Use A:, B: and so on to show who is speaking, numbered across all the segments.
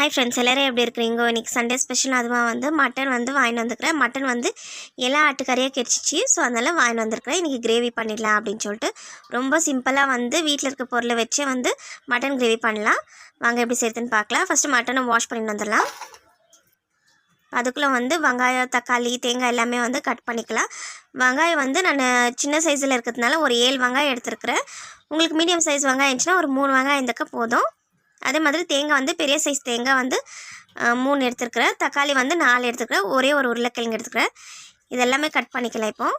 A: Hi friends, எல்லோரும் எப்படி இருக்கிறீங்க? இன்றைக்கி சண்டே ஸ்பெஷல் அதுவாக வந்து மட்டன் வந்து வாங்கிட்டு வந்துருக்கிறேன். மட்டன் வந்து எல்லா ஆட்டுக்கறியாக கிடச்சிச்சு. ஸோ அதனால் வாங்கிட்டு வந்துருக்கிறேன். இன்றைக்கி கிரேவி பண்ணிடலாம் அப்படின்னு சொல்லிட்டு ரொம்ப சிம்பிளாக வந்து வீட்டில் இருக்க பொருளை வச்சே வந்து மட்டன் கிரேவி பண்ணலாம். வாங்க எப்படி செய்யுதுன்னு பார்க்கலாம். ஃபஸ்ட்டு மட்டனை வாஷ் பண்ணிட்டு வந்துடலாம். அதுக்குள்ளே வந்து வெங்காயம், தக்காளி, தேங்காய் எல்லாமே வந்து கட் பண்ணிக்கலாம். வெங்காயம் வந்து நான் சின்ன சைஸில் இருக்கிறதுனால ஒரு 7 வெங்காயம் எடுத்துருக்கிறேன். உங்களுக்கு மீடியம் சைஸ் வெங்காயம் இருந்துச்சுன்னா ஒரு 3 வெங்காயம் இருந்தக்க போதும். அதே மாதிரி தேங்காய் வந்து பெரிய சைஸ் தேங்காய் வந்து 3 எடுத்துருக்கிறேன். தக்காளி வந்து 4 எடுத்துருக்கிறேன். ஒரே ஒரு உருளைக்கிழங்கு எடுத்துக்கிறேன். இதெல்லாமே கட் பண்ணிக்கலாம்.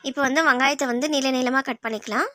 A: இப்போ வந்து வெங்காயத்தை வந்து நீள நீளமாக கட் பண்ணிக்கலாம்.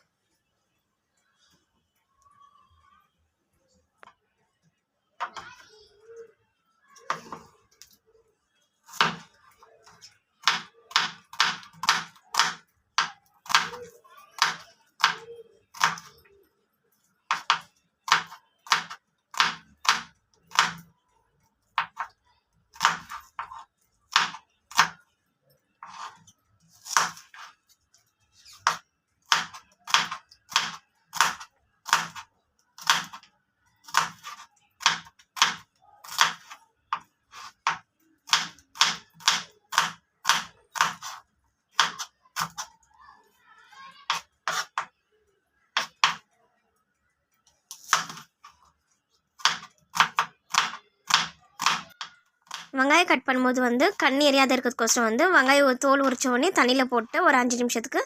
A: வெங்காயம் கட் பண்ணும்போது வந்து கண் எரியாத இருக்கிறதுக்கோசரம் வந்து வெங்காயம் தோல் உரிச்ச உடனே தண்ணியில் போட்டு ஒரு 5 நிமிஷத்துக்கு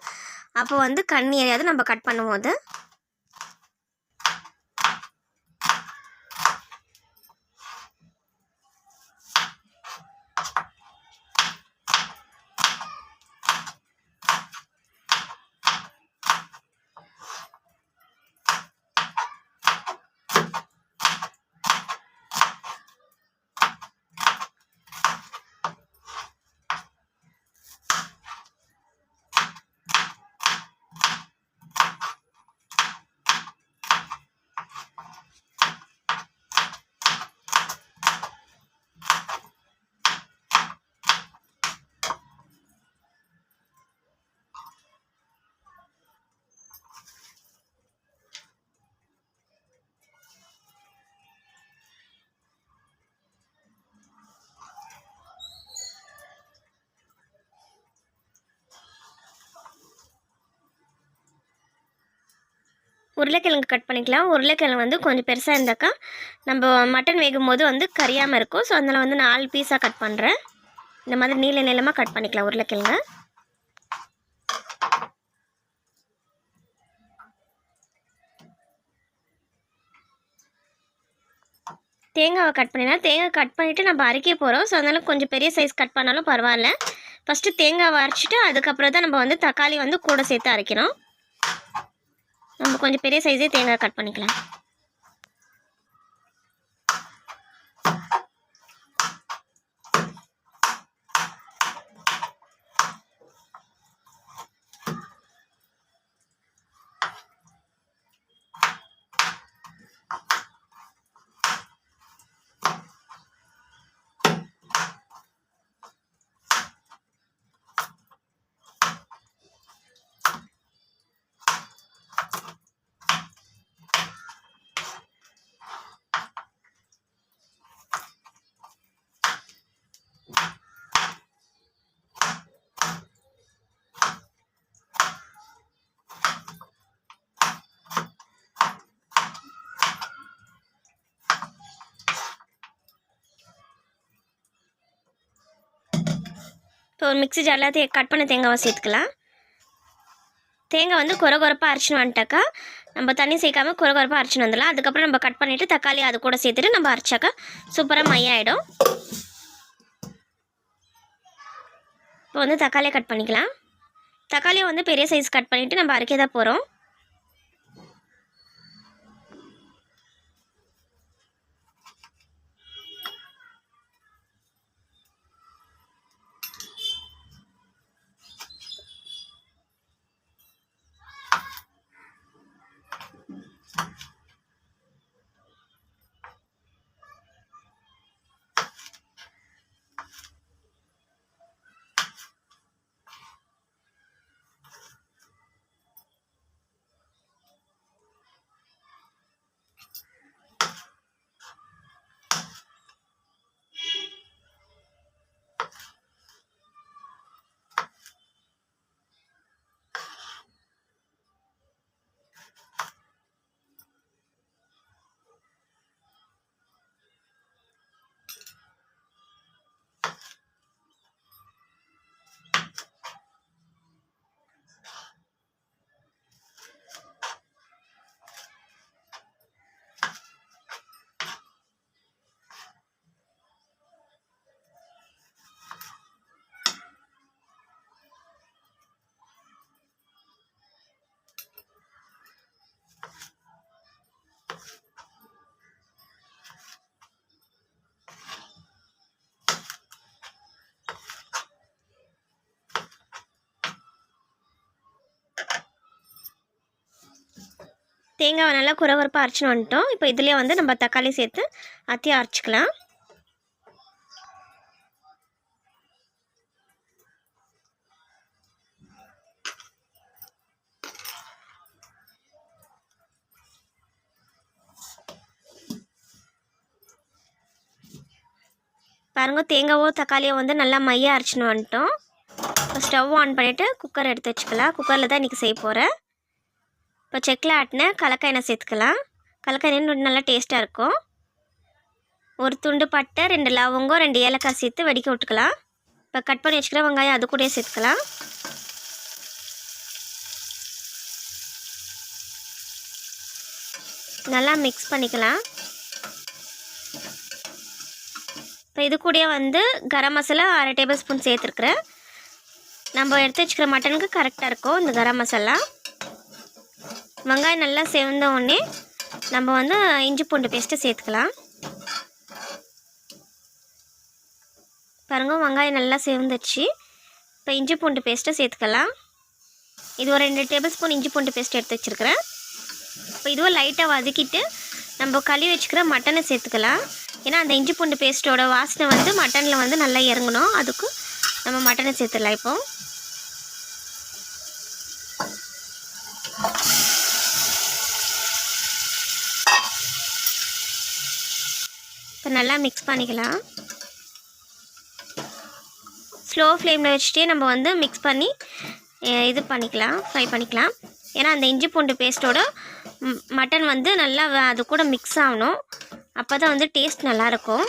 A: அப்போ வந்து கண் எரியாது நம்ம கட் பண்ணும்போது. உருளைக்கிழங்கு கட் பண்ணிக்கலாம். உருளைக்கிழங்கு வந்து கொஞ்சம் பெருசாக இருந்தாக்கா நம்ம மட்டன் வேகும் போது வந்து கரியாமல் இருக்கும். ஸோ அதனால் வந்து 4 பீஸாக கட் பண்ணுறேன். இந்த மாதிரி நீள நீளமாக கட் பண்ணிக்கலாம் உருளைக்கிழங்கு. தேங்காவை கட் பண்ணிடலாம். தேங்காய் கட் பண்ணிவிட்டு நம்ம அரைக்க போகிறோம். ஸோ அதனால் கொஞ்சம் பெரிய சைஸ் கட் பண்ணாலும் பரவாயில்ல. ஃபஸ்ட்டு தேங்காவை அரைச்சிட்டு அதுக்கப்புறம் தான் நம்ம வந்து தக்காளி வந்து கூட சேர்த்து அரைக்கணும். நம்ம கொஞ்சம் பெரிய சைஸே தேங்காய் கட் பண்ணிக்கலாம். இப்போ ஒரு மிக்ஸி ஜாரில் கட் பண்ண தேங்காவை சேர்த்துக்கலாம். தேங்காய் வந்து கொரப்பாக அரைச்சின்னு வந்துட்டாக்கா நம்ம தண்ணி சேர்க்காமல் கொரப்பாக அரைச்சின்னு வந்துடலாம். அதுக்கப்புறம் நம்ம கட் பண்ணிவிட்டு தக்காளி அது கூட சேர்த்துட்டு நம்ம அரைச்சாக்கா சூப்பராக மையாயிடும். இப்போ வந்து தக்காளியை கட் பண்ணிக்கலாம். தக்காளியை வந்து பெரிய சைஸ் கட் பண்ணிவிட்டு நம்ம அரைக்க தான் போகிறோம். தேங்காவை நல்லா குறவரப்பாக அரைச்சின்னு வந்துட்டோம். இப்போ இதுலேயே வந்து நம்ம தக்காளி சேர்த்து அத்தையும் அரைச்சிக்கலாம். பாருங்க, தேங்காவோ தக்காளியோ வந்து நல்லா மையாக அரைச்சின்னு வந்துட்டோம். இப்போ ஸ்டவ் ஆன் பண்ணிவிட்டு குக்கர் எடுத்து வச்சுக்கலாம். குக்கரில் தான் இன்றைக்கி செய்ய போகிறேன். இப்போ செக்கில் ஆட்டின கலக்காய் எண்ணெய் சேர்த்துக்கலாம். கலக்காய் எண்ணெய் நல்லா டேஸ்ட்டாக இருக்கும். ஒரு துண்டு பட்டை, 2 லவங்கம், 2 ஏலக்காய் சேர்த்து வடிக்க விட்டுக்கலாம். இப்போ கட் பண்ணி வச்சுக்கிற வெங்காயம் அது கூடயே சேர்த்துக்கலாம். நல்லா மிக்ஸ் பண்ணிக்கலாம். இப்போ இது கூடயே வந்து கரம் மசாலா 1/2 டேபிள் ஸ்பூன் சேர்த்துருக்குறேன். நம்ம எடுத்து வச்சுக்கிற மட்டனுக்கு கரெக்டாக இருக்கும் இந்த கரம் மசாலா. வெங்காயம் நல்லா செவந்த உடனே நம்ம வந்து இஞ்சி பூண்டு பேஸ்ட்டு சேர்த்துக்கலாம். பாருங்கள், வெங்காயம் நல்லா செவந்துச்சு. இப்போ இஞ்சி பூண்டு பேஸ்ட்டை சேர்த்துக்கலாம். இது ஒரு 2 டேபிள் ஸ்பூன் இஞ்சி பூண்டு பேஸ்ட் எடுத்து வச்சுருக்கிறேன். இப்போ இதுவும் லைட்டாக வதக்கிட்டு நம்ம கழுவி வச்சுக்கிற மட்டனை சேர்த்துக்கலாம். ஏன்னா அந்த இஞ்சி பூண்டு பேஸ்ட்டோட வாசனை வந்து மட்டனில் வந்து நல்லா இறங்கணும். அதுக்கு நம்ம மட்டனை சேர்த்துடலாம். இப்போ நல்லா மிக்ஸ் பண்ணிக்கலாம். ஸ்லோ ஃப்ளேமில் வச்சுட்டே நம்ம வந்து மிக்ஸ் பண்ணி இது பண்ணிக்கலாம், ஃப்ரை பண்ணிக்கலாம். ஏன்னா அந்த இஞ்சி பூண்டு பேஸ்ட்டோட மட்டன் வந்து நல்லா அது கூட மிக்ஸ் ஆகணும். அப்போ தான் வந்து டேஸ்ட் நல்லாயிருக்கும்.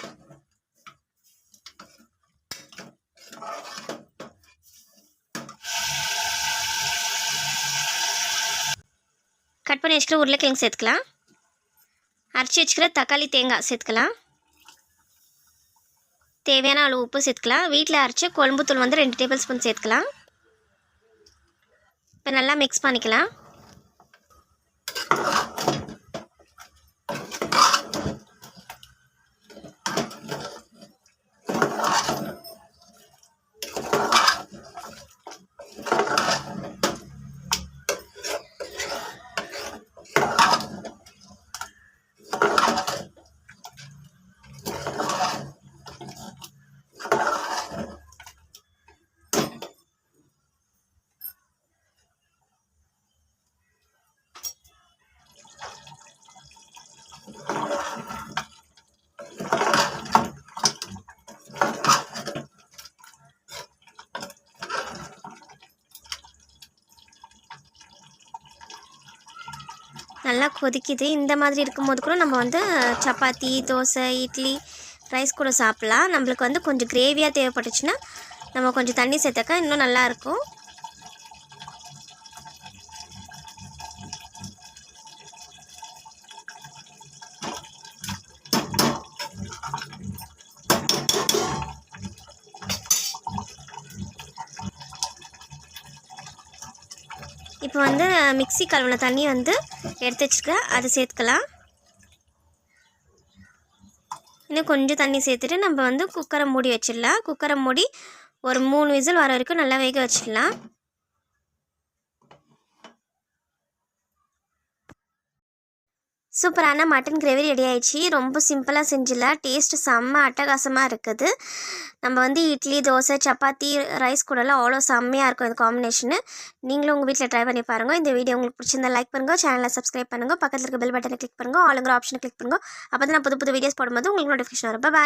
A: கட் பண்ணி வச்சுக்கிற உருளைக்கிழங்கு சேர்த்துக்கலாம். அரைச்சி வச்சுக்கிற தக்காளி தேங்காய் சேர்த்துக்கலாம். தேவையான அளவு உப்பு சேர்த்துக்கலாம். வீட்டில் அரைச்சி கொழும்புத்தூள் வந்து 2 டேபிள் ஸ்பூன் சேர்த்துக்கலாம். இப்போ நல்லா மிக்ஸ் பண்ணிக்கலாம். நல்லா கொதிக்குது. இந்த மாதிரி இருக்கும்போது கூட நம்ம வந்து சப்பாத்தி, தோசை, இட்லி, ரைஸ் கூட சாப்பிட்லாம். நம்மளுக்கு வந்து கொஞ்சம் கிரேவியாக தேவைப்பட்டுச்சுன்னா நம்ம கொஞ்சம் தண்ணி சேர்த்தாக்கா இன்னும் நல்லாயிருக்கும். இப்போ வந்து மிக்ஸி கழுவின தண்ணி வந்து எடுத்து வச்சுருக்கேன், அதை சேர்த்துக்கலாம். இன்னும் கொஞ்சம் தண்ணி சேர்த்துட்டு நம்ம வந்து குக்கரை மூடி வச்சிடலாம். குக்கரை மூடி ஒரு 3 விசில் வர வரைக்கும் நல்லா வேக வச்சிடலாம். சூப்பரான மட்டன் கிரேவி ரெடி ஆயிடுச்சு. ரொம்ப சிம்பிளாக செஞ்சிடலாம். டேஸ்ட்டு செம்ம அட்டகாசமாக இருக்குது. நம்ம வந்து இட்லி, தோசை, சப்பாத்தி, ரைஸ் கூடலாம் அவ்வளோ செம்மையாக இருக்கும் இந்த காம்பினேஷனு. நீங்களும் உங்கள் வீட்டில் ட்ரை பண்ணி பாருங்கள். இந்த வீடியோ உங்களுக்கு பிடிச்சிருந்தா லைக் பண்ணுங்கள், சேனலை சப்ஸ்கிரைப் பண்ணுங்கள், பக்கத்தில் இருக்க பெல் பட்டனை கிளிக் பண்ணுங்கள், ஆளுங்கிற ஆப்ஷனை கிளிக் பண்ணுங்கள். அப்போ தான் நான் புது புது வீடியோஸ் போடும்போது உங்களுக்கு நோட்டிஃபிகேஷன் வரும். பாய்.